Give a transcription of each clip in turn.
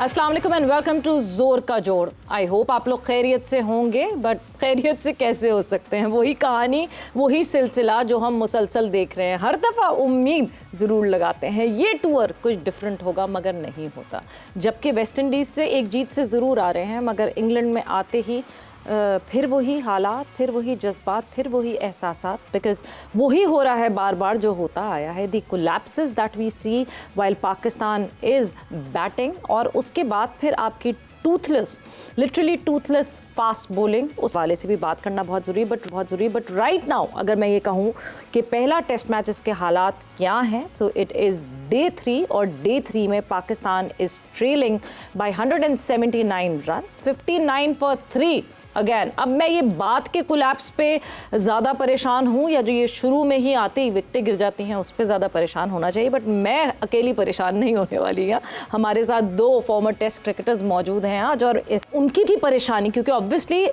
अस्सलाम वालेकुम and welcome to जोर का जोड़। आई होप आप लोग खैरियत से होंगे, बट खैरियत से कैसे हो सकते हैं? वही कहानी, वही सिलसिला जो हम मुसलसल देख रहे हैं। हर दफ़ा उम्मीद ज़रूर लगाते हैं ये टूर कुछ डिफरेंट होगा, मगर नहीं होता। जबकि वेस्ट इंडीज़ से एक जीत से ज़रूर आ रहे हैं, मगर इंग्लैंड में आते ही फिर वही हालात, फिर वही जज्बात, फिर वही एहसासात, बिकॉज वही हो रहा है बार बार जो होता आया है। The collapses that we see while Pakistan is batting, और उसके बाद फिर आपकी toothless, literally toothless fast bowling, उस वाले से भी बात करना बहुत ज़रूरी। बट राइट नाउ अगर मैं ये कहूँ कि पहला टेस्ट मैचेस के हालात क्या हैं, सो इट इज़ डे 3, और डे 3 में Pakistan is trailing by 179 runs, 59 for 3 again. अब मैं ये बात के कोलैप्स पे ज़्यादा परेशान हूँ, या जो ये शुरू में ही आते ही विकेटें गिर जाती हैं उस पर ज़्यादा परेशान होना चाहिए, बट मैं अकेली परेशान नहीं होने वाली है। हमारे साथ 2 फॉर्मर टेस्ट क्रिकेटर्स मौजूद हैं आज, और उनकी भी परेशानी, क्योंकि ऑब्वियसली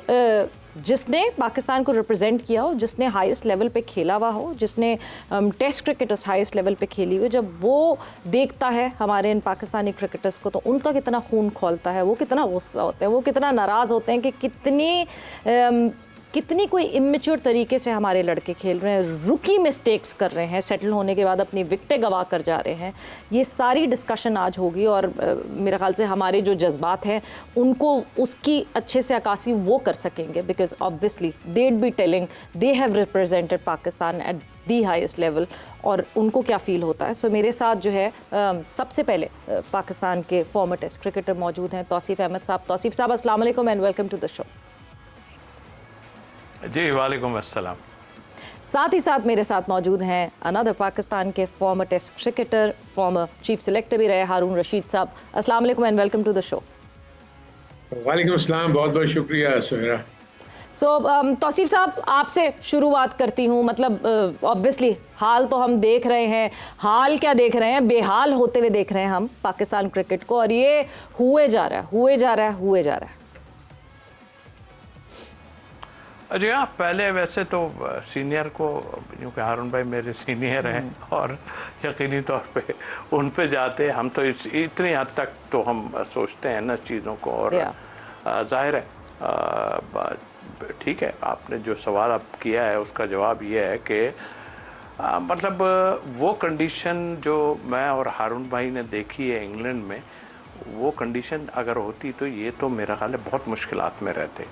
जिसने पाकिस्तान को रिप्रेजेंट किया हो, जिसने हाईएस्ट लेवल पे खेला हुआ हो, जिसने टेस्ट क्रिकेटर्स हाईएस्ट लेवल पे खेली हुई, जब वो देखता है हमारे इन पाकिस्तानी क्रिकेटर्स को, तो उनका कितना खून खौलता है, वो कितना गुस्सा होते हैं, वो कितना नाराज़ होते हैं कि कितनी कोई इमेच्योर तरीके से हमारे लड़के खेल रहे हैं, रुकी मिस्टेक्स कर रहे हैं, सेटल होने के बाद अपनी विकेटें गवा कर जा रहे हैं। ये सारी डिस्कशन आज होगी, और मेरे ख्याल से हमारे जो जज्बात हैं उनको उसकी अच्छे से अक्कासी वो कर सकेंगे, बिकॉज ऑब्वियसली देड be telling they have represented Pakistan at the highest level, और उनको क्या फ़ील होता है। सो मेरे साथ जो है सबसे पहले पाकिस्तान के फॉर्मर टेस्ट क्रिकेटर मौजूद हैं, तौसीफ़ अहमद साहब। तौसीफ़ साहब, अस्सलाम वालेकुम and welcome to the show. जी वालेकुम अस्सलाम। साथ ही साथ मेरे साथ मौजूद हैं अनदर पाकिस्तान के former test cricketer, former chief selector भी रहे, हारून रशीद साहब। अस्सलाम वालेकुम and welcome to the show. वालेकुम अस्सलाम, बहुत बहुत शुक्रिया सुहेरा। सो तौसीफ़ साहब, आपसे शुरुआत करती हूँ। मतलब ऑब्वियसली हाल तो हम देख रहे हैं, हाल क्या देख रहे हैं, बेहाल होते हुए देख रहे हैं हम पाकिस्तान क्रिकेट को, और ये हुए जा रहा है। जी हाँ, पहले वैसे तो सीनियर को, क्योंकि हारून भाई मेरे सीनियर हैं, और यकीनी तौर पे उन पे जाते हम तो इतनी हद तक तो हम सोचते हैं ना चीज़ों को, और जाहिर है ठीक है, आपने जो सवाल अब किया है उसका जवाब ये है कि मतलब वो कंडीशन जो मैं और हारून भाई ने देखी है इंग्लैंड में, वो कंडीशन अगर होती तो ये तो मेरा ख्याल है बहुत मुश्किलात में रहते।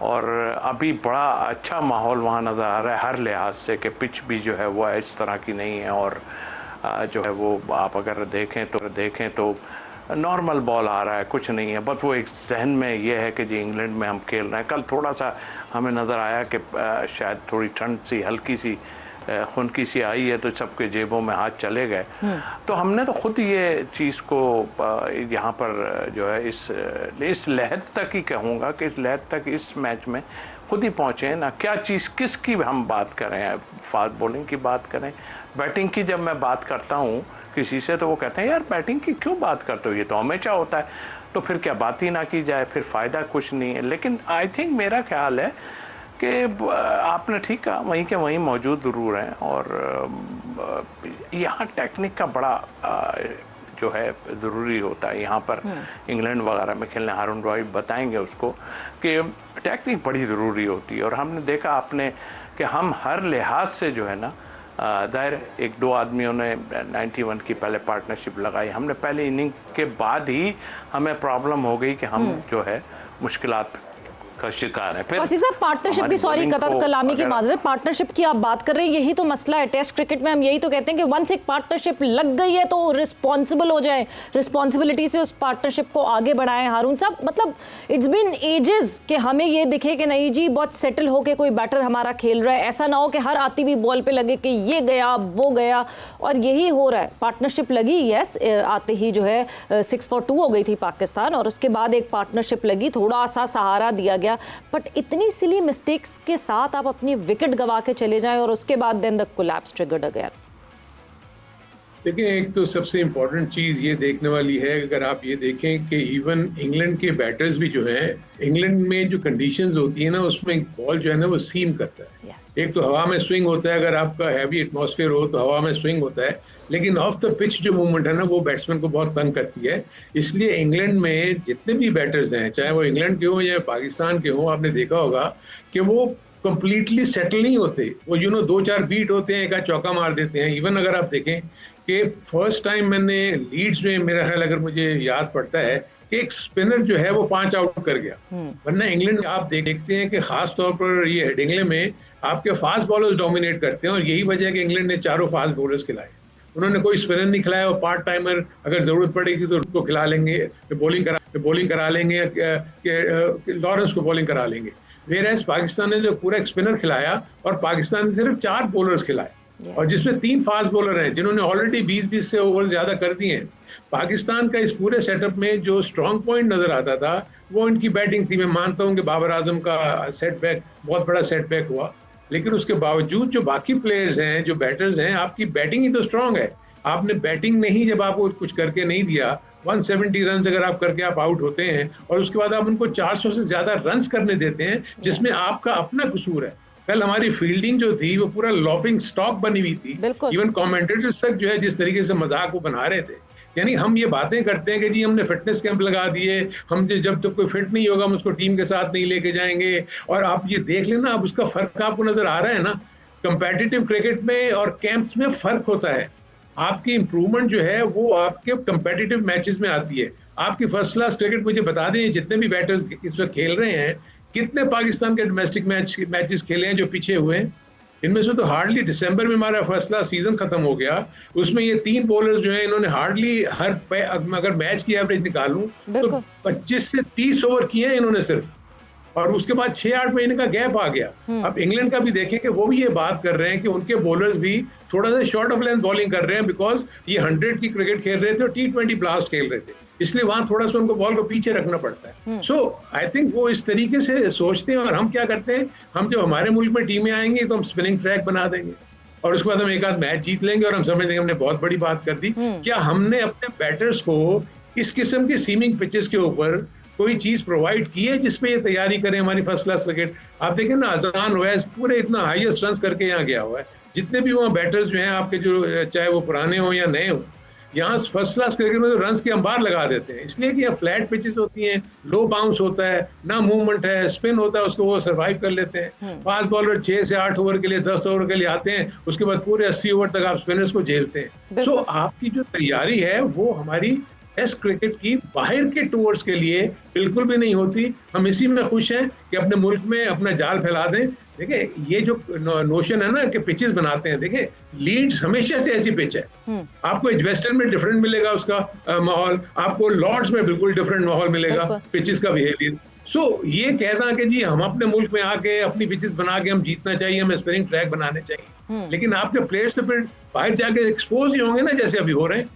और अभी बड़ा अच्छा माहौल वहाँ नज़र आ रहा है हर लिहाज से, कि पिच भी जो है वो इस तरह की नहीं है, और जो है वो आप अगर देखें तो नॉर्मल बॉल आ रहा है, कुछ नहीं है। बस वो एक जहन में ये है कि जी इंग्लैंड में हम खेल रहे हैं। कल थोड़ा सा हमें नज़र आया कि शायद थोड़ी ठंड सी, हल्की सी खुनकी सी आई है, तो सबके जेबों में हाथ चले गए। तो हमने तो खुद ये चीज़ को यहाँ पर जो है इस लहद तक ही कहूँगा कि इस लहद तक इस मैच में खुद ही पहुँचे ना। क्या चीज़ किसकी हम बात करें, फास्ट बॉलिंग की बात करें, बैटिंग की जब मैं बात करता हूँ किसी से, तो वो कहते हैं यार बैटिंग की क्यों बात करते हो, ये तो हमेशा होता है, तो फिर क्या बात ही ना की जाए, फिर फ़ायदा कुछ नहीं है। लेकिन आई थिंक मेरा ख्याल है कि आपने ठीक कहा, वहीं के वहीं मौजूद ज़रूर हैं, और यहाँ टेक्निक का बड़ा जो है ज़रूरी होता है। यहाँ पर इंग्लैंड वगैरह में खेलने, हारून भाई बताएंगे उसको, कि टेक्निक बड़ी ज़रूरी होती है। और हमने देखा आपने कि हम हर लिहाज से जो है ना, दायर 1-2 आदमियों ने 91 की पहले पार्टनरशिप लगाई, हमने पहले इनिंग के बाद ही हमें प्रॉब्लम हो गई कि हम जो है मुश्किलात का शिकार है। फिर साहब पार्टनरशिप की, सॉरी कलामी की माजरत, पार्टनरशिप की आप बात कर रहे हैं, यही तो मसला है टेस्ट क्रिकेट में। हम यही तो कहते हैं कि वंस एक पार्टनरशिप लग गई है तो रिस्पॉन्सिबल हो जाए, रिस्पॉन्सिबिलिटी से उस पार्टनरशिप को आगे बढ़ाएं। हारून साहब, मतलब इट्स बीन एजेस कि हमें ये दिखे कि नहीं जी बहुत सेटल होके कोई बैटर हमारा खेल रहा है, ऐसा ना हो कि हर आती हुई बॉल पे लगे कि ये गया वो गया, और यही हो रहा है। पार्टनरशिप लगी, यस, आते ही जो है 6 for 2 हो गई थी पाकिस्तान, और उसके बाद एक पार्टनरशिप लगी, थोड़ा सा सहारा दिया गया, बट इतनी सिली मिस्टेक्स के साथ आप अपनी विकेट गवा के चले जाएं, और उसके बाद then the collapse triggered again. देखिए, एक तो सबसे इम्पोर्टेंट चीज़ ये देखने वाली है, अगर आप ये देखें कि इवन इंग्लैंड के बैटर्स भी जो हैं, इंग्लैंड में जो कंडीशंस होती है ना, उसमें बॉल जो है ना वो सीम करता है। yes. एक तो हवा में स्विंग होता है, अगर आपका हैवी एटमॉस्फेयर हो तो हवा में स्विंग होता है, लेकिन ऑफ द पिच जो मूवमेंट है ना वो बैट्समैन को बहुत तंग करती है। इसलिए इंग्लैंड में जितने भी बैटर्स हैं, चाहे वो इंग्लैंड के हो या पाकिस्तान के हो, आपने देखा होगा कि वो कंप्लीटली सेटल नहीं होते। वो 2-4 बीट होते हैं, एक आध चौका मार देते हैं। इवन अगर आप देखें कि फर्स्ट टाइम मैंने लीड्स में, मेरा ख्याल अगर मुझे याद पड़ता है, कि एक स्पिनर जो है वो 5 आउट कर गया। वरना इंग्लैंड आप देखते हैं कि खास तौर पर ये हेडिंग्ले में आपके फास्ट बॉलर्स डोमिनेट करते हैं, और यही वजह है कि इंग्लैंड ने 4 फास्ट बॉलर्स खिलाए। उन्होंने कोई स्पिनर नहीं खिलाया, और पार्ट टाइमर अगर जरूरत पड़ेगी तो उसको खिला लेंगे, बॉलिंग करा लेंगे, लॉरेंस को बॉलिंग करा लेंगे। वेयरएज पाकिस्तान ने जो पूरा एक स्पिनर खिलाया, और पाकिस्तान ने सिर्फ 4 बॉलर्स खिलाए, और जिसमें 3 फास्ट बॉलर हैं जिन्होंने ऑलरेडी 20-20 से ओवर ज्यादा कर दिए हैं। पाकिस्तान का इस पूरे सेटअप में जो स्ट्रॉन्ग पॉइंट नजर आता था वो इनकी बैटिंग थी। मैं मानता हूं कि बाबर आजम का सेटबैक बहुत बड़ा सेटबैक हुआ, लेकिन उसके बावजूद जो बाकी प्लेयर्स हैं, जो बैटर्स हैं, आपकी बैटिंग ही तो स्ट्रॉन्ग है। आपने बैटिंग नहीं, जब आपको कुछ करके नहीं दिया, 170 रन अगर आप करके आप आउट होते हैं, और उसके बाद आप उनको 400 से ज्यादा रन करने देते हैं, जिसमें आपका अपना कसूर है। कल हमारी फील्डिंग जो थी वो पूरा लॉफिंग स्टॉक बनी हुई थी। इवन कमेंटेटर्स तक जो है जिस तरीके से मजाक वो बना रहे थे, यानी हम ये बातें करते हैं कि जी हमने फिटनेस कैंप लगा दिए, हम जब तक कोई फिट नहीं होगा हम उसको टीम के साथ नहीं लेके जाएंगे। और आप ये देख लेना, अब उसका फर्क आपको नजर आ रहा है ना। कंपेटिटिव क्रिकेट में और कैंप्स में फर्क होता है। आपकी इंप्रूवमेंट जो है वो आपके कंपेटिटिव मैचेस में आती है। आपकी फर्स्ट क्लास क्रिकेट, मुझे बता दें जितने भी बैटर्स इस वक्त खेल रहे हैं, कितने पाकिस्तान के डोमेस्टिक मैचेस खेले हैं जो पीछे हुए हैं, इनमें से तो हार्डली, दिसंबर में हमारा फर्स्ट क्लास सीजन खत्म हो गया, उसमें ये 3 बॉलर्स जो हैं इन्होंने हार्डली अगर मैच की एवरेज निकालूं तो 25 से 30 ओवर किए हैं इन्होंने सिर्फ, और उसके बाद 6-8 महीने का गैप आ गया। अब इंग्लैंड का भी देखें कि वो भी ये बात कर रहे हैं कि उनके बॉलर्स भी थोड़ा सा शॉर्ट ऑफ लेंथ बॉलिंग कर रहे हैं, बिकॉज ये 100 की क्रिकेट खेल रहे थे और T20 ब्लास्ट खेल रहे थे, इसलिए वहां थोड़ा सा उनको बॉल को पीछे रखना पड़ता है। सो आई थिंक वो इस तरीके से सोचते हैं। और हम क्या करते हैं, हम जब हमारे मुल्क में टीमें आएंगी तो हम स्पिनिंग ट्रैक बना देंगे, और उसके बाद हम एक आध मैच जीत लेंगे और हम समझ लेंगे हमने बहुत बड़ी बात कर दी। क्या हमने अपने बैटर्स को इस किस्म की सीमिंग पिचेस के ऊपर कोई चीज प्रोवाइड की है जिसपे ये तैयारी करें हमारी फर्स्ट क्लास क्रिकेट? आप देखें ना, अजहान ओवैस पूरे इतना हाईएस्ट रन करके यहाँ गया हुआ है। जितने भी वहाँ बैटर्स जो हैं आपके, जो चाहे वो पुराने हो या नए हो, यहाँ फर्स्ट क्लास क्रिकेट में तो रन्स के अंबार लगा देते हैं, इसलिए कि यहाँ फ्लैट पिचेस होती हैं, लो बाउंस होता है, ना मूवमेंट है, स्पिन होता है, उसको वो सर्वाइव कर लेते हैं। फास्ट बॉलर 6 से 8 ओवर के लिए, 10 ओवर के लिए आते हैं, उसके बाद पूरे 80 ओवर तक आप स्पिनर्स को झेलते हैं। सो आपकी जो तैयारी है वो हमारी टेस्ट क्रिकेट की बाहर के टूर्स के लिए बिल्कुल भी नहीं होती। हम इसी में खुश हैं कि अपने मुल्क में अपना जाल फैला दें। देखिए ये जो नोशन है ना कि पिचेस बनाते हैं, देखिए लीड्स हमेशा से ऐसी पिच है। आपको एजवेस्टन में डिफरेंट मिलेगा उसका माहौल, आपको लॉर्ड्स में बिल्कुल डिफरेंट माहौल मिलेगा पिचेस का बिहेवियर। सो ये कहना कि जी हम अपने मुल्क में आके अपनी पिचेस बना के हम जीतना चाहिए, हमें स्पिनिंग ट्रैक बनाने चाहिए, लेकिन आपके प्लेयर्स तो फिर बाहर जाके एक्सपोज ही होंगे ना, जैसे अभी हो रहे हैं।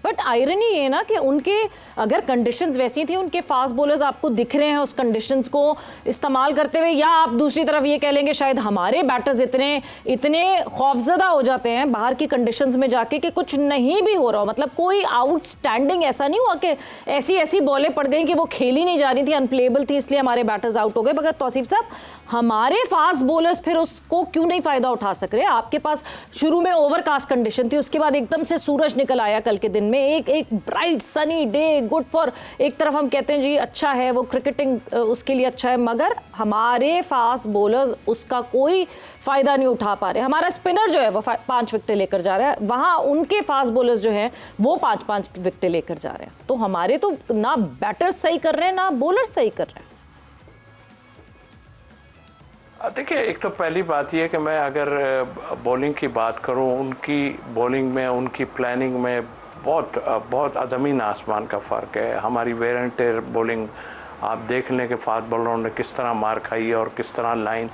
बट आयरनी ये ना कि उनके अगर कंडीशंस वैसी थी, उनके फास्ट बॉलर्स आपको दिख रहे हैं उस कंडीशंस को इस्तेमाल करते हुए, या आप दूसरी तरफ ये कह लेंगे शायद हमारे बैटर्स इतने खौफजदा हो जाते हैं बाहर की कंडीशंस में जाके कि कुछ नहीं भी हो रहा हो, मतलब कोई आउटस्टैंडिंग ऐसा नहीं हुआ कि ऐसी बॉलें पड़ गई कि वो खेली नहीं जा रही थी, अनप्लेबल थी, इसलिए हमारे बैटर्स आउट हो गए। मगर तौसीफ साहब, हमारे फास्ट बॉलर्स फिर उसको क्यों नहीं फायदा उठा सक रहे? आपके पास शुरू में ओवरकास्ट कंडीशन थी, उसके बाद एकदम से सूरज निकल आया कल के दिन में, एक bright sunny day, good for, एक तरफ हम कहते हैं जी अच्छा है वो क्रिकेटिंग उसके लिए अच्छा है, मगर हमारे फास्ट बॉलर्स उसका कोई फायदा नहीं उठा पा रहे। हमारा स्पिनर जो है वो 5 विकेट लेकर जा रहा है, वहां उनके फास्ट बॉलर्स जो हैं वो 5-5 विकेट लेकर जा रहे हैं। तो हमारे तो ना बैटर्स सही कर रहे हैं ना बॉलर सही कर रहे हैं। देखिए, एक तो पहली बात यह कि मैं अगर बॉलिंग की बात करूं, उनकी बॉलिंग में, उनकी प्लानिंग में बहुत ज़मीन आसमान का फ़र्क है। हमारी वेरेंटेर बॉलिंग आप देख लें कि फास्ट बॉलरों ने किस तरह मार खाई है और किस तरह लाइन।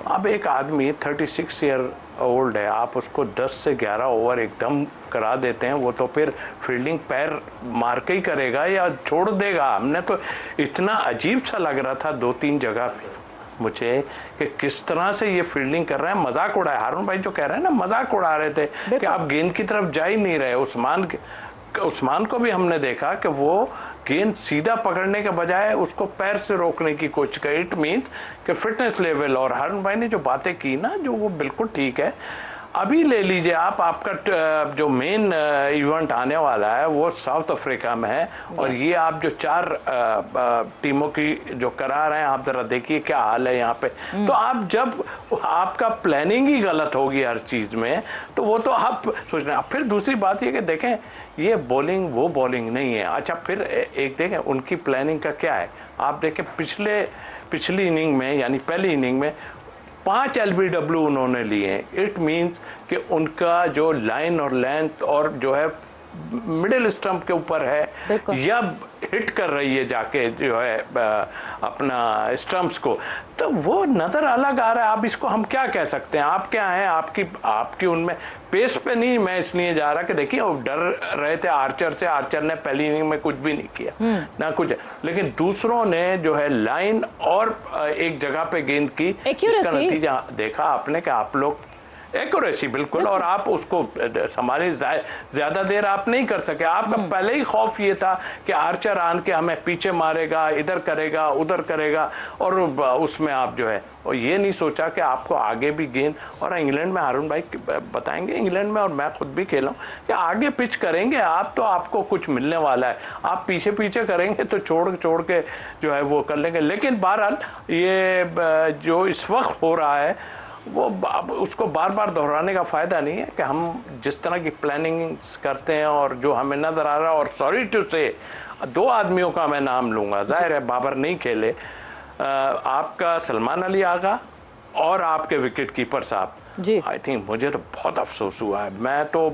अब एक आदमी 36 ईयर ओल्ड है, आप उसको 10 से 11 ओवर एकदम करा देते हैं, वो तो फिर फील्डिंग पैर मार के ही करेगा या छोड़ देगा। हमने तो इतना अजीब सा लग रहा था 2-3 जगह पे मुझे कि किस तरह से ये फील्डिंग कर रहे हैं। मजाक उड़ाया हारून भाई जो कह रहे हैं ना, मजाक उड़ा रहे थे कि आप गेंद की तरफ जा ही नहीं रहे। उस्मान उस्मान को भी हमने देखा कि वो गेंद सीधा पकड़ने के बजाय उसको पैर से रोकने की कोशिश करी। इट मीन्स कि फिटनेस लेवल, और हारून भाई ने जो बातें की ना, जो वो बिल्कुल ठीक है। अभी ले लीजिए आप, आपका जो मेन इवेंट आने वाला है वो साउथ अफ्रीका में है, और ये आप जो 4 टीमों की जो करा रहे हैं, आप जरा देखिए क्या हाल है यहाँ पे। तो आप जब आपका प्लानिंग ही गलत होगी हर चीज में, तो वो तो आप सोच रहे हैं। फिर दूसरी बात ये कि देखें, ये बॉलिंग वो बॉलिंग नहीं है। अच्छा, फिर एक देखें उनकी प्लानिंग का क्या है। आप देखें पिछली इनिंग में, यानी पहली इनिंग में 5 LBW उन्होंने लिए हैं। इट मीन्स कि उनका जो लाइन और लेंथ और जो है मिडिल स्टंप के ऊपर है, या हिट कर रही है जाके जो है अपना स्टंप्स को, तो वो नज़र अलग आ रहा है। आप इसको हम क्या कह सकते हैं? आप क्या हैं, आपकी उनमें पेस पे नहीं मैं इसलिए जा रहा कि देखिए वो डर रहे थे आर्चर से। आर्चर ने पहली इनिंग में कुछ भी नहीं किया ना कुछ, लेकिन दूसरों ने जो है लाइन और एक जगह पे गेंद की, इसका नतीजा देखा आपने कि आप लोग एक्यूरेसी बिल्कुल, और आप उसको संभाले ज्यादा देर आप नहीं कर सके। आपका पहले ही खौफ ये था कि आर्चर आन के हमें पीछे मारेगा, इधर करेगा उधर करेगा, और उसमें आप जो है, और ये नहीं सोचा कि आपको आगे भी गेंद, और इंग्लैंड में हारून भाई बताएंगे, इंग्लैंड में, और मैं खुद भी खेला हूँ, कि आगे पिच करेंगे आप तो आपको कुछ मिलने वाला है। आप पीछे पीछे करेंगे तो छोड़ के जो है वो कर लेंगे। लेकिन बहरहाल ये जो इस वक्त हो रहा है, वो अब उसको बार बार दोहराने का फ़ायदा नहीं है कि हम जिस तरह की प्लानिंग करते हैं और जो हमें नज़र आ रहा है। और सॉरी टू से 2 आदमियों का मैं नाम लूँगा, जाहिर है बाबर नहीं खेले, आपका सलमान अली आगा और आपके विकेट कीपर साहब जी। आई थिंक मुझे तो बहुत अफसोस हुआ है। मैं तो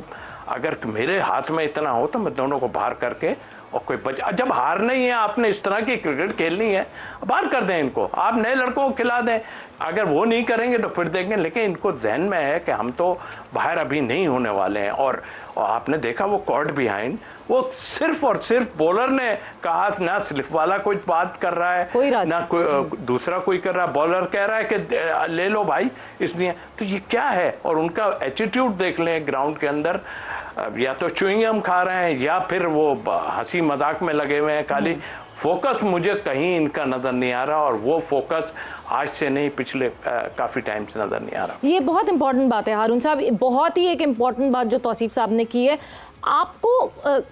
अगर मेरे हाथ में इतना हो तो मैं दोनों को बाहर करके, और कोई बचा, जब हार नहीं है, आपने इस तरह की क्रिकेट खेलनी है, बाहर कर दें इनको, आप नए लड़कों को खिला दें। अगर वो नहीं करेंगे तो फिर देखेंगे, लेकिन इनको जहन में है कि हम तो बाहर अभी नहीं होने वाले हैं। और आपने देखा वो कॉर्ड बिहाइंड, वो सिर्फ और सिर्फ बॉलर ने कहा, ना स्लिप वाला कोई बात कर रहा है, ना कोई दूसरा कोई कर रहा है, बॉलर कह रहा है कि ले लो भाई, इसलिए। तो ये क्या है? और उनका एटीट्यूड देख लें ग्राउंड के अंदर, या तो च्युइंगम खा रहे हैं या फिर वो हंसी मजाक में लगे हुए हैं खाली। फोकस मुझे कहीं इनका नजर नहीं आ रहा, और वो फोकस आज से नहीं पिछले काफी टाइम से नजर नहीं आ रहा। ये बहुत इंपॉर्टेंट बात है हारून साहब, बहुत ही एक इंपॉर्टेंट बात जो तौसीफ साहब ने की है। आपको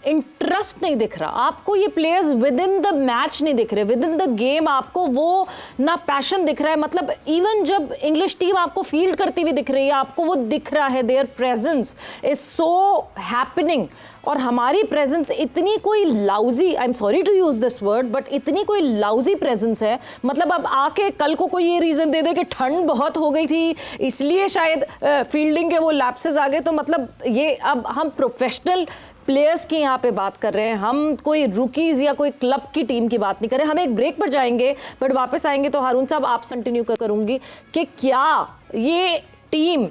इंटरेस्ट नहीं दिख रहा, आपको ये players with in the match नहीं दिख रहे, विद इन द गेम आपको वो ना पैशन दिख रहा है। मतलब इवन जब इंग्लिश टीम आपको फील्ड करती हुई दिख रही है, आपको वो दिख रहा है, their presence is so happening. और हमारी प्रेजेंस इतनी कोई lousy, I am sorry to use this word, but इतनी कोई लाउजी प्रेजेंस है। मतलब अब आके कल को कोई ये रीजन दे दे कि ठंड बहुत हो गई थी इसलिए शायद फील्डिंग के वो लैप्सेस आ गए, तो मतलब ये अब हम प्रोफेशनल प्लेयर्स की यहाँ पे बात कर रहे हैं, हम कोई रुकीज या कोई क्लब की टीम की बात नहीं कर रहे। हम एक ब्रेक पर जाएंगे, बट वापस आएंगे तो हारून साहब आप कंटिन्यू करूंगी कि क्या ये टीम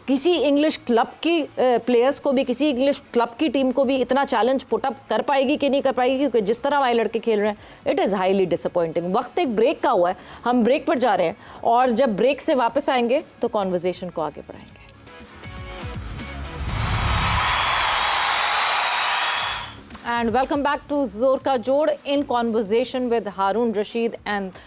किसी इंग्लिश क्लब की प्लेयर्स को भी, किसी इंग्लिश क्लब की टीम को भी इतना चैलेंज पुट अप कर पाएगी कि नहीं कर पाएगी, क्योंकि जिस तरह हमारे लड़के खेल रहे हैं इट इज़ हाईली डिसअपॉइंटिंग। वक्त एक ब्रेक का हुआ है, हम ब्रेक पर जा रहे हैं, और जब ब्रेक से वापस आएंगे तो कॉन्वर्जेशन को आगे बढ़ाएंगे। And welcome back to जोर का जोड़ in conversation with Haroon Rashid and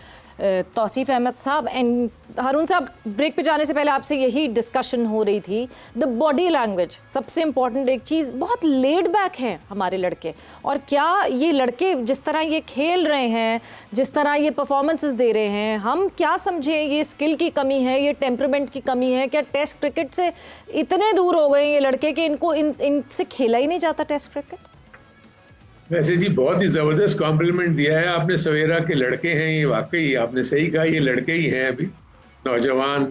Tausif Ahmad साहब। एंड हारून साहब, ब्रेक पे जाने से पहले आपसे यही डिस्कशन हो रही थी, द बॉडी लैंग्वेज सबसे इम्पॉर्टेंट एक चीज़। बहुत लेड बैक हैं हमारे लड़के, और क्या ये लड़के जिस तरह ये खेल रहे हैं, जिस तरह ये परफॉर्मेंसेस दे रहे हैं, हम क्या समझें ये स्किल की कमी है, ये टेम्परामेंट की कमी है? क्या टेस्ट क्रिकेट से इतने दूर हो गए ये लड़के कि इनको इनसे खेला ही नहीं जाता टेस्ट क्रिकेट? वैसे जी बहुत ही जबरदस्त कॉम्प्लीमेंट दिया है आपने। सवेरा के लड़के हैं ये, वाकई आपने सही कहा, ये लड़के ही हैं अभी नौजवान,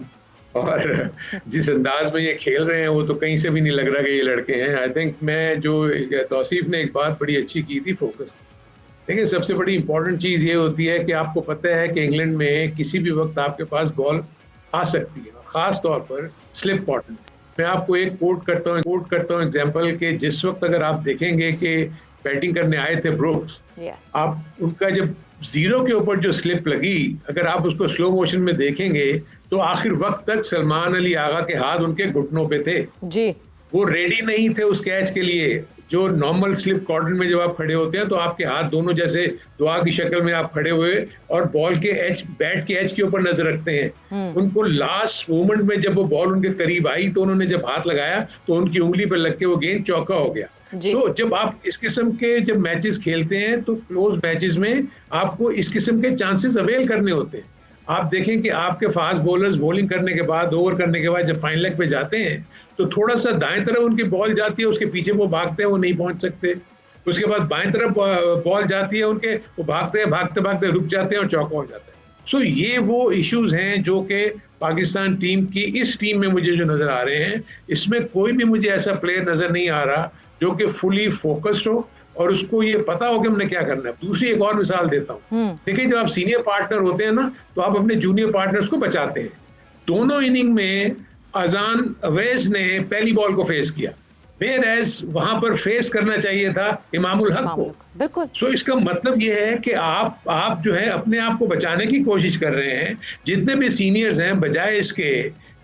और जिस अंदाज में ये खेल रहे हैं वो तो कहीं से भी नहीं लग रहा कि ये लड़के हैं। आई थिंक मैं जो तौसीफ ने एक बात बड़ी अच्छी की थी, फोकस। देखिए सबसे बड़ी इंपॉर्टेंट चीज़ ये होती है कि आपको पता है कि इंग्लैंड में किसी भी वक्त आपके पास बॉल आ सकती है, ख़ास तौर पर स्लिप पॉटन। मैं आपको एक कोट करता हूँ एग्जाम्पल के, जिस वक्त अगर आप देखेंगे कि बैटिंग करने आए थे ब्रुक्स, आप उनका जब 0 के ऊपर जो स्लिप लगी, अगर आप उसको स्लो मोशन में देखेंगे तो आखिर वक्त तक सलमान अली आगा के हाथ उनके घुटनों पे थे जी। वो रेडी नहीं थे उस कैच के लिए, जो नॉर्मल स्लिप कॉर्डन में जब आप खड़े होते हैं तो आपके हाथ दोनों जैसे दुआ की शक्ल में आप खड़े हुए और बॉल के एज, बैट के एज के ऊपर नजर रखते हैं। उनको लास्ट मोमेंट में जब वो बॉल उनके करीब आई तो उन्होंने जब हाथ लगाया तो उनकी उंगली पर लग के वो गेंद चौका हो गया। तो जब आप इस किस्म के जब मैचेस खेलते हैं तो क्लोज मैचेस में आपको इस किस्म के चांसेस अवेल करने होते हैं। आप देखें कि आपके फास्ट बॉलर्स बॉलिंग करने के बाद, ओवर करने के बाद जब फाइनल लेग पे जाते हैं तो थोड़ा सा दाएं तरफ उनकी बॉल जाती है, उसके पीछे वो भागते हैं, वो नहीं पहुंच सकते। उसके बाद बाएं तरफ बॉल जाती है उनके, वो भागते हैं, भागते भागते रुक जाते हैं और चौका हो जाता है। सो ये वो इश्यूज हैं जो कि पाकिस्तान टीम की, इस टीम में मुझे जो नजर आ रहे हैं, इसमें कोई भी मुझे ऐसा प्लेयर नजर नहीं आ रहा जो कि फुली फोकस्ड हो और उसको ये पता हो कि हमने क्या करना है। दूसरी एक और मिसाल देता हूँ। देखिए, जब आप सीनियर पार्टनर होते हैं ना तो आप अपने जूनियर पार्टनर्स को बचाते हैं। दोनों इनिंग में अजान अवैज ने पहली बॉल को फेस किया, वेयर एज वहां पर फेस करना चाहिए था इमामुल हक को। बिल्कुल। सो इसका मतलब ये है कि आप जो है अपने आप को बचाने की कोशिश कर रहे हैं। जितने भी सीनियर्स हैं, बजाय इसके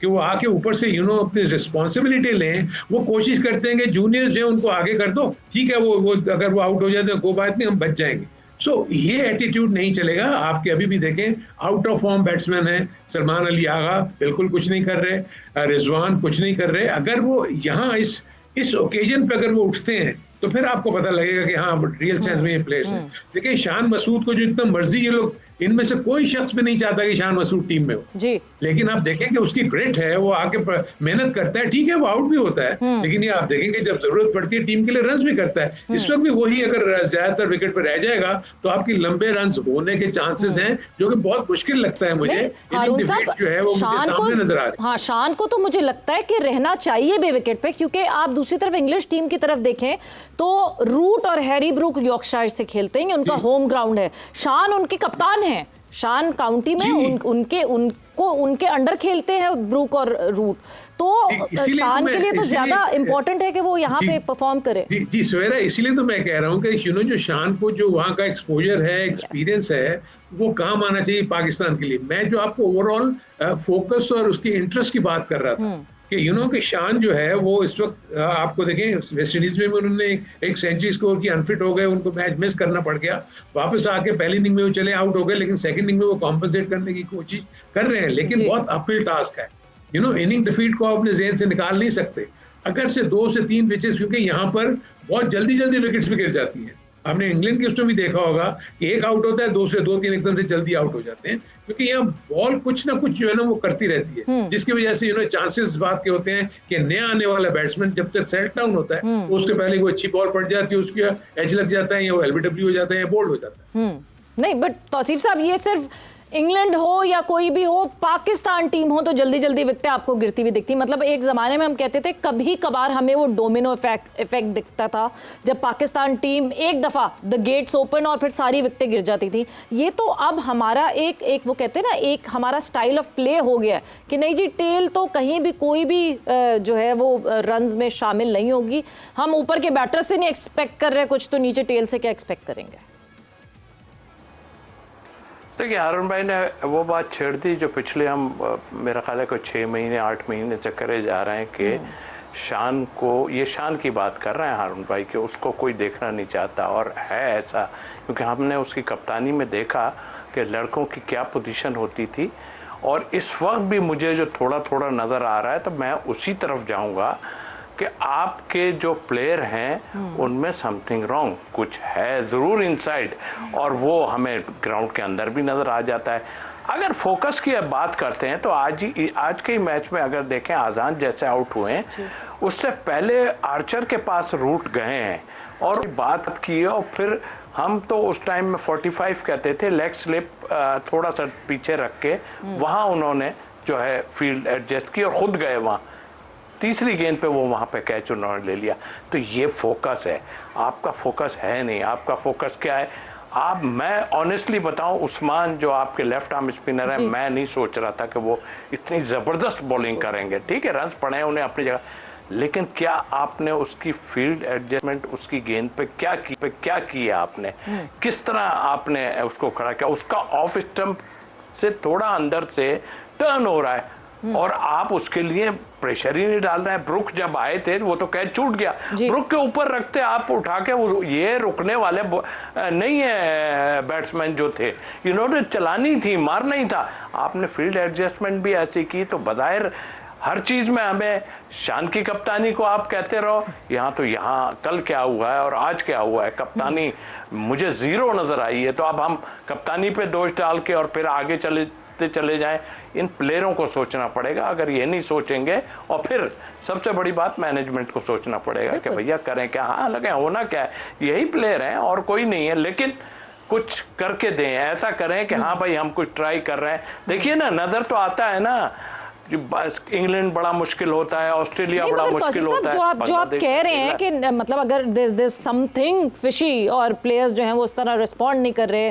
कि वो आके ऊपर से अपनी रिस्पॉन्सिबिलिटी लें, वो कोशिश करते हैं कि जूनियर्स जो है उनको आगे कर दो, ठीक है, वो अगर वो आउट हो जाते हैं कोई बात नहीं, हम बच जाएंगे। सो ये एटीट्यूड नहीं चलेगा। आपके अभी भी देखें आउट ऑफ फॉर्म बैट्समैन है, सलमान अली आगा बिल्कुल कुछ नहीं कर रहे, रिजवान कुछ नहीं कर रहे। अगर वो यहाँ इस ओकेजन पे अगर वो उठते हैं तो फिर आपको पता लगेगा कि हाँ रियल सेंस में ये प्लेयर्स हैं। देखिए, शान मसूद को जो इतना मर्जी ये लोग, इनमें से कोई शख्स भी नहीं चाहता कि शान मसूद टीम में हो जी, लेकिन आप देखें कि उसकी ग्रिट है, वो आके मेहनत करता है, ठीक है, वो आउट भी होता है, लेकिन ये आप देखेंगे जब जरूरत पड़ती है टीम के लिए रन्स भी करता है। इस वक्त भी वही अगर ज्यादातर विकेट पर रह जाएगा तो आपकी लंबे रन्स होने के चांसेस हैं, जो कि बहुत मुश्किल लगता है मुझे। जो है वो मुझे सामने नजर आ रही है। हाँ, शान को तो मुझे लगता है कि रहना चाहिए बे विकेट पे, क्योंकि आप दूसरी तरफ इंग्लिश टीम की तरफ देखें तो रूट और हैरी ब्रूक यॉर्कशायर से खेलते हैं, उनका होम ग्राउंड है। शान उनके कप्तान हैं, शान काउंटी में उनके अंडर खेलते हैं ब्रूक और रूट, तो शान के लिए तो ज्यादा इंपॉर्टेंट है कि वो यहाँ पे परफॉर्म करे। जी सवेरा, इसीलिए तो मैं कह रहा हूँ कि जो शान को जो वहाँ का एक्सपोजर है, एक्सपीरियंस है, वो काम आना चाहिए पाकिस्तान के लिए। मैं जो आपको ओवरऑल फोकस और उसकी इंटरेस्ट की बात कर रहा था कि कि शान जो है वो इस वक्त आपको देखें वेस्ट इंडीज में उन्होंने एक सेंचुरी स्कोर की, अनफिट हो गए, उनको मैच मिस करना पड़ गया, वापस आके पहली इनिंग में वो चले आउट हो गए, लेकिन सेकंड इनिंग में वो कॉम्पनसेट करने की कोशिश कर रहे हैं, लेकिन बहुत अपहिल टास्क है। इनिंग डिफीट को अपने जेहन से निकाल नहीं सकते। अगर से 2 से 3 पिचेस, क्योंकि यहाँ पर बहुत जल्दी विकेट्स भी गिर जाती हैं। आपने इंग्लैंड के उसमें भी देखा होगा कि एक आउट होता है, 2 से 2-3 एकदम से जल्दी आउट हो जाते हैं, क्योंकि यहाँ बॉल कुछ ना कुछ जो है ना वो करती रहती है, जिसकी वजह से चांसेस इस बात के होते हैं कि नया आने वाला बैट्समैन जब तक सेट डाउन होता है उसके पहले वो अच्छी बॉल पड़ जाती है, उसकी एज लग जाता है, या वो एलबीडब्ल्यू हो जाता है, या बोल्ड हो जाता है। नहीं, बट तौसीफ साहब, ये सिर्फ इंग्लैंड हो या कोई भी हो, पाकिस्तान टीम हो तो जल्दी विकेटें आपको गिरती हुई दिखती। मतलब एक ज़माने में हम कहते थे कभी कभार हमें वो डोमिनो इफेक्ट दिखता था, जब पाकिस्तान टीम एक दफ़ा द गेट्स ओपन और फिर सारी विकेटें गिर जाती थी। ये तो अब हमारा एक वो कहते हैं ना, एक हमारा स्टाइल ऑफ प्ले हो गया कि नहीं जी, टेल तो कहीं भी कोई भी जो है वो रन्स में शामिल नहीं होगी। हम ऊपर के बैटर से नहीं एक्सपेक्ट कर रहे कुछ, तो नीचे टेल से क्या एक्सपेक्ट करेंगे? देखिए, हारून भाई ने वो बात छेड़ दी जो पिछले हम मेरा ख्याल है कोई 6 महीने 8 महीने से करे जा रहे हैं कि शान को, ये शान की बात कर रहे हैं हारून भाई कि उसको कोई देखना नहीं चाहता, और है ऐसा, क्योंकि हमने उसकी कप्तानी में देखा कि लड़कों की क्या पोजीशन होती थी। और इस वक्त भी मुझे जो थोड़ा नज़र आ रहा है, तो मैं उसी तरफ जाऊँगा कि आपके जो प्लेयर हैं उनमें समथिंग रॉन्ग, कुछ है ज़रूर इनसाइड, और वो हमें ग्राउंड के अंदर भी नज़र आ जाता है। अगर फोकस की बात करते हैं तो आज के ही मैच में अगर देखें, आज़ान जैसे आउट हुए हैं, उससे पहले आर्चर के पास रूट गए हैं और बात की, और फिर हम तो उस टाइम में 45 कहते थे, लेग स्लिप थोड़ा सा पीछे रख के वहाँ उन्होंने जो है फील्ड एडजस्ट की और ख़ुद गए वहाँ, तीसरी गेंद पे वो वहाँ पे कैच उन्होंने ले लिया। तो ये फोकस है, आपका फोकस है नहीं। आपका फोकस क्या है? मैं ऑनेस्टली बताऊं, उस्मान जो आपके लेफ्ट आर्म स्पिनर है, मैं नहीं सोच रहा था कि वो इतनी ज़बरदस्त बॉलिंग करेंगे। ठीक है, रन्स पड़े हैं उन्हें अपनी जगह, लेकिन क्या आपने उसकी फील्ड एडजस्टमेंट, उसकी गेंद पे क्या किया आपने, किस तरह आपने उसको खड़ा किया? उसका ऑफ स्टंप से थोड़ा अंदर से टर्न हो रहा है, और आप उसके लिए प्रेशर ही नहीं डाल रहे हैं। ब्रुक जब आए थे वो तो कैच छूट गया, ब्रुक के ऊपर रखते आप उठा के, ये रुकने वाले नहीं है बैट्समैन जो थे, इन्होंने चलानी थी, मारना ही था। आपने फील्ड एडजस्टमेंट भी ऐसी की तो बज़ाहिर हर चीज में हमें शान की कप्तानी को आप कहते रहो। यहाँ तो यहाँ कल क्या हुआ है और आज क्या हुआ है, कप्तानी मुझे जीरो नजर आई है। तो अब हम कप्तानी पे दोष डाल के और फिर आगे चले जाएं, इन प्लेयरों को सोचना पड़ेगा। अगर ये नहीं सोचेंगे, और फिर सबसे बड़ी बात मैनेजमेंट को सोचना पड़ेगा कि भैया करें क्या। हाँ लगे, होना क्या है, यही प्लेयर हैं और कोई नहीं है, लेकिन कुछ करके दें, ऐसा करें कि हाँ भाई हम कुछ ट्राई कर रहे हैं। देखिए ना, नजर तो आता है ना, इंग्लैंड बड़ा मुश्किल होता है, ऑस्ट्रेलिया बड़ा मुश्किल होता है। जो आप कह रहे हैं कि मतलब अगर there's समथिंग फिशी और प्लेयर्स जो हैं वो उस तरह रिस्पॉन्ड नहीं कर रहे।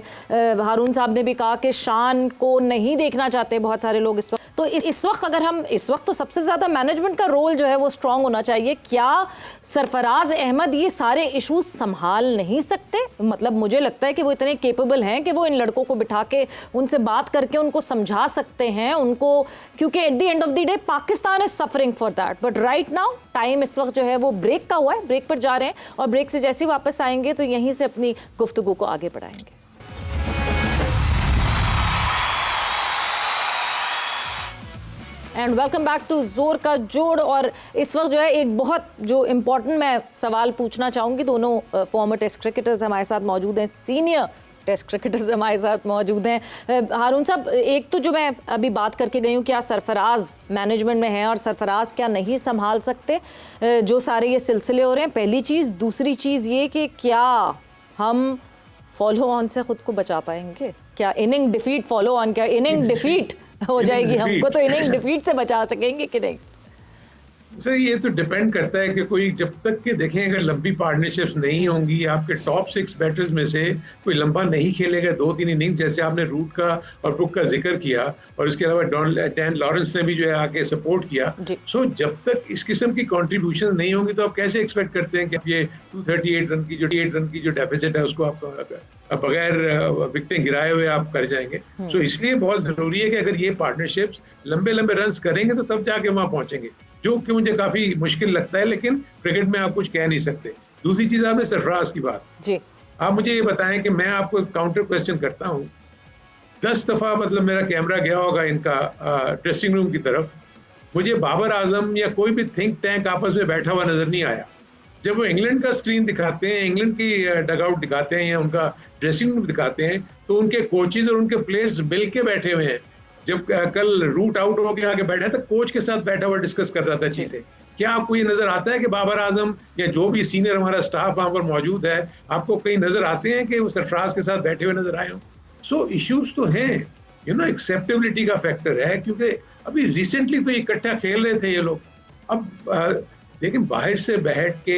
हारून साहब ने भी कहा कि शान को नहीं देखना चाहते बहुत सारे लोग इस वक्त। तो इस वक्त अगर हम इस वक्त तो सबसे ज्यादा मैनेजमेंट का रोल जो है वो स्ट्रांग होना चाहिए। क्या सरफराज अहमद ये सारे इशूज संभाल नहीं सकते? मतलब मुझे लगता है कि वो इतने केपेबल हैं कि वो इन लड़कों को बिठा के उनसे बात करके उनको समझा सकते हैं उनको, क्योंकि at the end of the day Pakistan is suffering for that. But right now time इस वक्त जो है वो ब्रेक का हुआ है, ब्रेक पर जा रहे हैं और ब्रेक से जैसे ही वापस आएंगे तो यहीं से अपनी गुफ्तगू को आगे बढ़ाएंगे। एंड वेलकम बैक टू जोर का जोड़। और इस वक्त जो है एक बहुत जो इम्पोर्टेंट मैं सवाल पूछना चाहूँगी, दोनों फॉर्मर टेस्ट क्रिकेटर्स हमारे साथ मौजूद हैं, सीनियर टेस्ट क्रिकेटर्स हमारे साथ मौजूद हैं। हारून साहब, एक तो जो मैं अभी बात करके गई हूँ, क्या सरफराज मैनेजमेंट में है और सरफराज क्या नहीं संभाल सकते जो सारे ये सिलसिले हो रहे हैं, पहली चीज़। दूसरी चीज़ ये कि क्या हम फॉलो ऑन से खुद को बचा पाएंगे? क्या इनिंग डिफीट फॉलो ऑन, क्या इनिंग डिफीट हो जाएगी हमको, तो इनिंग डिफीट से बचा सकेंगे कि नहीं? सर ये तो डिपेंड करता है कि कोई जब तक के देखें, अगर लंबी पार्टनरशिप्स नहीं होंगी, आपके टॉप 6 बैटर्स में से कोई लंबा नहीं खेलेगा 2-3 इनिंग्स, जैसे आपने रूट का और ब्रुक का जिक्र किया और उसके अलावा डैन लॉरेंस ने भी जो है आके सपोर्ट किया। सो जब तक इस किस्म की कॉन्ट्रीब्यूशन नहीं होंगी तो आप कैसे एक्सपेक्ट करते हैं कि ये 238 रन की जो डेफिसिट है उसको आप बगैर विकेटें गिराए हुए आप कर जाएंगे। सो इसलिए बहुत जरूरी है कि अगर ये पार्टनरशिप्स लंबे लंबे रन करेंगे तो तब जाके वहां पहुंचेंगे, जो कि मुझे काफी मुश्किल लगता है, लेकिन क्रिकेट में आप कुछ कह नहीं सकते। दूसरी चीज, आपने सरफराज की बात जी, आप मुझे ये बताएं कि मैं आपको काउंटर क्वेश्चन करता हूं, 10 दफा मतलब मेरा कैमरा गया होगा इनका ड्रेसिंग रूम की तरफ, मुझे बाबर आजम या कोई भी थिंक टैंक आपस में बैठा हुआ नजर नहीं आया। जब वो इंग्लैंड का स्क्रीन दिखाते हैं, इंग्लैंड की डगआउट दिखाते हैं या उनका ड्रेसिंग रूम दिखाते हैं, तो उनके कोचेज और उनके प्लेयर्स मिल के बैठे हुए हैं। जब कल रूट आउट होकर आगे बैठा था, कोच के साथ बैठा हुआ डिस्कस कर रहा था चीजें। क्या आपको ये नजर आता है कि बाबर आजम या जो भी सीनियर हमारा स्टाफ वहां पर मौजूद है, आपको कहीं नजर आते हैं कि वो सरफराज के साथ बैठे हुए नजर आए हों? सो इश्यूज तो हैं, एक्सेप्टेबिलिटी का फैक्टर है, क्योंकि अभी रिसेंटली तो इकट्ठा खेल रहे थे ये लोग। अब लेकिन बाहर से बैठ के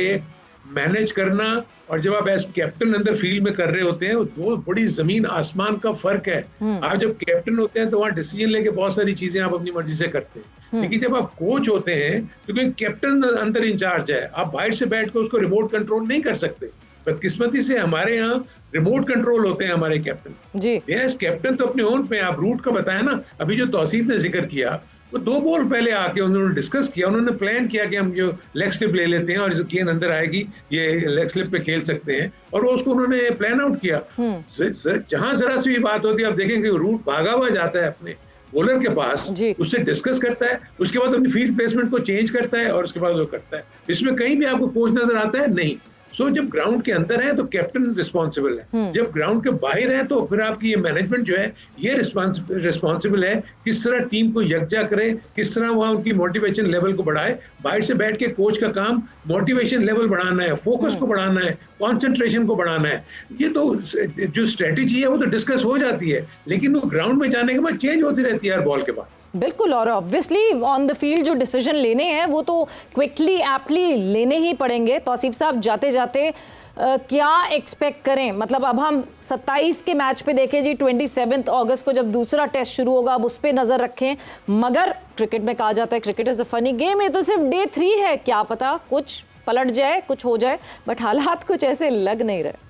मैनेज करना और जब आप एज कैप्टन अंदर फील्ड में कर रहे होते हैं, दो बड़ी जमीन आसमान का फर्क है। आप जब कैप्टन होते हैं तो वहाँ डिसीजन लेके बहुत सारी चीजें आप अपनी मर्जी से करते हैं, लेकिन जब आप कोच होते हैं तो कोई कैप्टन अंदर इंचार्ज है, आप बाहर से बैठ कर उसको रिमोट कंट्रोल नहीं कर सकते। बदकिस्मती से हमारे यहाँ रिमोट कंट्रोल होते हैं हमारे कैप्टन जी। कैप्टन तो अपने ओन पे, आप रूट का बताया ना, अभी जो तौसीफ ने जिक्र किया, वो 2 बॉल पहले आके उन्होंने डिस्कस किया, उन्होंने प्लान किया कि हम जो लेग स्लिप ले लेते हैं और जो गेंद अंदर आएगी ये लेग स्लिप पे खेल सकते हैं, और वो उसको उन्होंने प्लान आउट किया। जहां जरा सी भी बात होती है, आप देखेंगे रूट भागा हुआ जाता है अपने बॉलर के पास, उससे डिस्कस करता है, उसके बाद अपनी फील्ड प्लेसमेंट को चेंज करता है और उसके बाद वो करता है। इसमें कहीं भी आपको कोच नजर आता है? नहीं। सो जब ग्राउंड के अंदर है तो कैप्टन रिस्पॉन्सिबल है, जब ग्राउंड के बाहर है तो फिर आपकी ये मैनेजमेंट जो है ये रिस्पॉन्सिबल है, किस तरह टीम को यकजा करे, किस तरह वहाँ उनकी मोटिवेशन लेवल को बढ़ाए। बाहर से बैठ के कोच का काम मोटिवेशन लेवल बढ़ाना है, फोकस को बढ़ाना है, कॉन्सेंट्रेशन को बढ़ाना है। ये तो जो स्ट्रेटेजी है वो तो डिस्कस हो जाती है, लेकिन वो ग्राउंड में जाने के बाद चेंज होती रहती है हर बॉल के बाद। बिल्कुल, और ऑब्वियसली ऑन द फील्ड जो डिसीजन लेने हैं वो तो क्विकली एप्टली लेने ही पड़ेंगे। तौसीफ साहब, जाते जाते क्या एक्सपेक्ट करें? मतलब अब हम 27 के मैच पे देखें जी, 27 अगस्त को जब दूसरा टेस्ट शुरू होगा, अब उस पर नज़र रखें। मगर क्रिकेट में कहा जाता है cricket is a funny game, ये तो सिर्फ डे 3 है, क्या पता कुछ पलट जाए, कुछ हो जाए, बट हालात कुछ ऐसे लग नहीं रहे।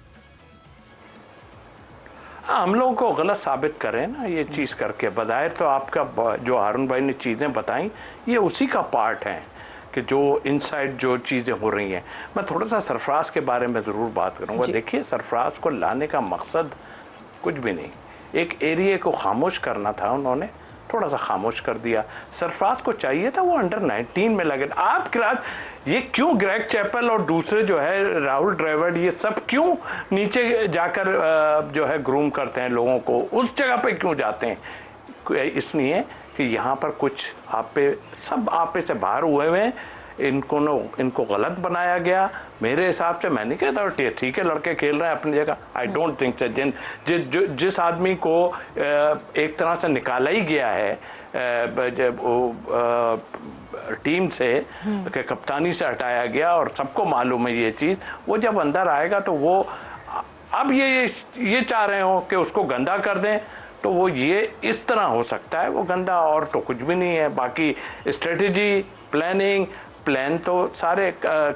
हम लोगों को गलत साबित करें ना ये चीज़ करके। बज़ाहिर तो आपका जो हारून भाई ने चीज़ें बताई ये उसी का पार्ट है कि जो इनसाइड जो चीज़ें हो रही हैं। मैं थोड़ा सा सरफराज के बारे में ज़रूर बात करूँगा। देखिए, सरफराज को लाने का मकसद कुछ भी नहीं, एक एरिया को खामोश करना था, उन्होंने थोड़ा सा खामोश कर दिया। सरफराज को चाहिए था वो अंडर 19 में लगे। आप ये क्यों ग्रेग चैपल और दूसरे जो है राहुल द्रविड़ ये सब क्यों नीचे जाकर जो है ग्रूम करते हैं लोगों को, उस जगह पे क्यों जाते हैं? इसलिए कि यहाँ पर कुछ सब आपे से बाहर हुए हुए हैं, इनको गलत बनाया गया। मेरे हिसाब से मैं नहीं कहता ठीक है लड़के खेल रहे हैं अपनी जगह, आई डोंट थिंक जिस आदमी को एक तरह से निकाला ही गया है टीम से, कि कप्तानी से हटाया गया और सबको मालूम है ये चीज़, वो जब अंदर आएगा तो वो अब ये चाह रहे हो कि उसको गंदा कर दें, तो वो ये इस तरह हो सकता है, वो गंदा और तो कुछ भी नहीं है। बाकी स्ट्रेटजी प्लान तो सारे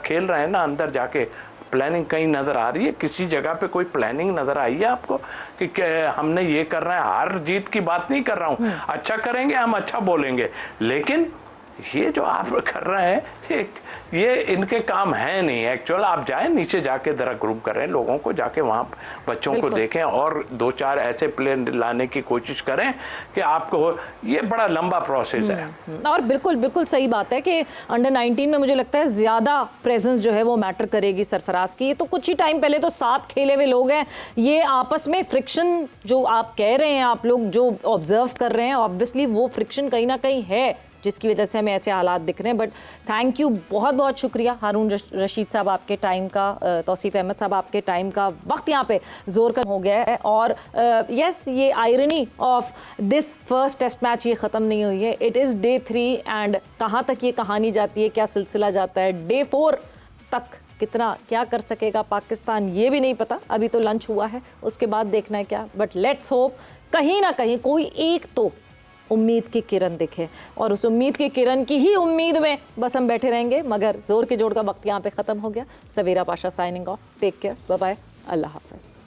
खेल रहे हैं ना, अंदर जाके प्लानिंग कहीं नज़र आ रही है? किसी जगह पे कोई प्लानिंग नज़र आई है आपको कि हमने ये कर रहे हैं? हार जीत की बात नहीं कर रहा हूँ, अच्छा करेंगे हम, अच्छा बोलेंगे, लेकिन ये जो आप कर रहे हैं ये इनके काम है नहीं। एक्चुअल आप जाएं नीचे जाके जरा ग्रुप करें लोगों को, जाके वहाँ बच्चों को देखें और 2-4 ऐसे प्लेयर लाने की कोशिश करें कि आपको ये बड़ा लंबा प्रोसेस है। और बिल्कुल बिल्कुल सही बात है कि अंडर 19 में मुझे लगता है ज़्यादा प्रेजेंस जो है वो मैटर करेगी सरफराज की। ये तो कुछ ही टाइम पहले तो साथ खेले हुए लोग हैं, ये आपस में फ्रिक्शन जो आप कह रहे हैं, आप लोग जो ऑब्जर्व कर रहे हैं, ऑब्वियसली वो फ्रिक्शन कहीं ना कहीं है जिसकी वजह से हमें ऐसे हालात दिख रहे हैं। बट थैंक यू, बहुत बहुत शुक्रिया हारून रशीद साहब आपके टाइम का, तौसीफ अहमद साहब आपके टाइम का। वक्त यहाँ पे जोर का हो गया है और यस ये irony of this first test match ये ख़त्म नहीं हुई है। इट इज़ डे 3 एंड कहाँ तक ये कहानी जाती है, क्या सिलसिला जाता है, डे 4 तक कितना क्या कर सकेगा पाकिस्तान ये भी नहीं पता। अभी तो लंच हुआ है, उसके बाद देखना है क्या। बट लेट्स होप कहीं ना कहीं कोई एक तो उम्मीद की किरण दिखे और उस उम्मीद की किरण की ही उम्मीद में बस हम बैठे रहेंगे। मगर जोर के जोड़ का वक्त यहाँ पे ख़त्म हो गया। Savera Pasha signing off, take care, bye bye, अल्लाह हाफ़िज़।